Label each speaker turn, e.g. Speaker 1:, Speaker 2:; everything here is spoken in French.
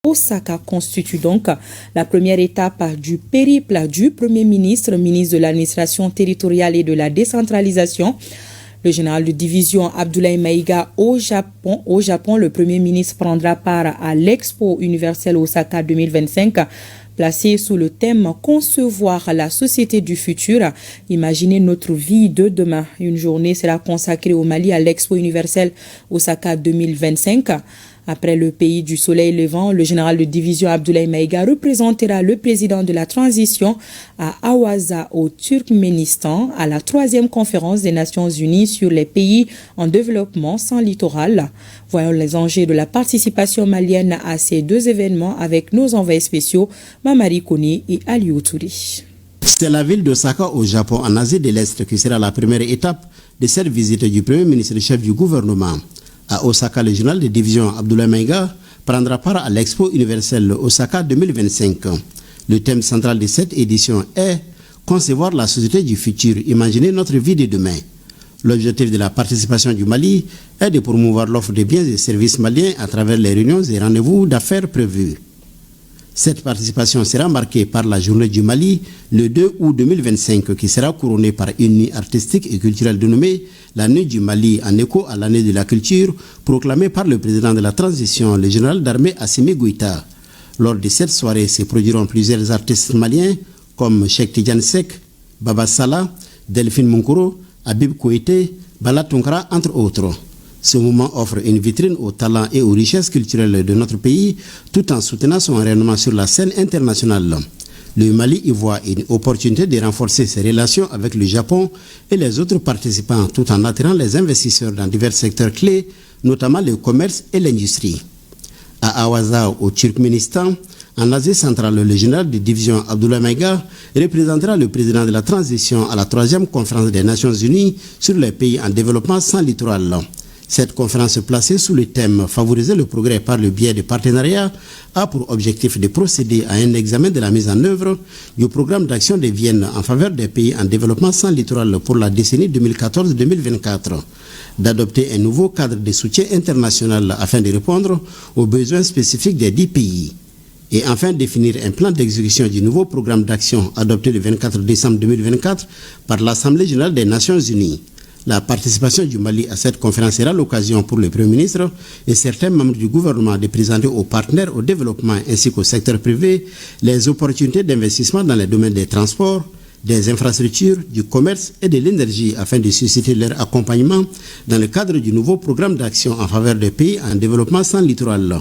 Speaker 1: Osaka constitue donc la première étape du périple du Premier ministre, ministre de l'administration territoriale et de la décentralisation. Le général de division Abdoulaye Maïga au Japon, le Premier ministre prendra part à l'Expo universelle Osaka 2025, placé sous le thème « Concevoir la société du futur, imaginer notre vie de demain ». Une journée sera consacrée au Mali à l'Expo universelle Osaka 2025. Après le pays du soleil levant, le général de division Abdoulaye Maïga représentera le président de la transition à Awaza au Turkménistan à la 3e conférence des Nations Unies sur les pays en développement sans littoral. Voyons les enjeux de la participation malienne à ces deux événements avec nos envoyés spéciaux Mamari Kone et Aliou Touri.
Speaker 2: C'est la ville d'Osaka au Japon, en Asie de l'Est, qui sera la première étape de cette visite du Premier ministre chef du gouvernement. À Osaka, le général de division Abdoulaye Maïga prendra part à l'Expo universelle Osaka 2025. Le thème central de cette édition est « Concevoir la société du futur, imaginer notre vie de demain ». L'objectif de la participation du Mali est de promouvoir l'offre de biens et services maliens à travers les réunions et rendez-vous d'affaires prévus. Cette participation sera marquée par la journée du Mali le 2 août 2025 qui sera couronnée par une nuit artistique et culturelle dénommée la Nuit du Mali en écho à l'année de la culture proclamée par le président de la transition, le général d'armée Assimi Goïta. Lors de cette soirée se produiront plusieurs artistes maliens comme Cheikh Tidiane Seck, Baba Salah, Delphine Munkuro, Habib Koïté, Bala Tunkara entre autres. Ce moment offre une vitrine aux talents et aux richesses culturelles de notre pays tout en soutenant son rayonnement sur la scène internationale. Le Mali y voit une opportunité de renforcer ses relations avec le Japon et les autres participants tout en attirant les investisseurs dans divers secteurs clés, notamment le commerce et l'industrie. À Awaza, au Turkménistan, en Asie centrale, le général de division Abdoulaye Maïga représentera le président de la transition à la 3e conférence des Nations Unies sur les pays en développement sans littoral. Cette conférence placée sous le thème « Favoriser le progrès par le biais de partenariats » a pour objectif de procéder à un examen de la mise en œuvre du programme d'action de Vienne en faveur des pays en développement sans littoral pour la décennie 2014-2024, d'adopter un nouveau cadre de soutien international afin de répondre aux besoins spécifiques des 10 pays, et enfin définir un plan d'exécution du nouveau programme d'action adopté le 24 décembre 2024 par l'Assemblée générale des Nations Unies. La participation du Mali à cette conférence sera l'occasion pour le Premier ministre et certains membres du gouvernement de présenter aux partenaires au développement ainsi qu'au secteur privé les opportunités d'investissement dans les domaines des transports, des infrastructures, du commerce et de l'énergie afin de susciter leur accompagnement dans le cadre du nouveau programme d'action en faveur des pays en développement sans littoral.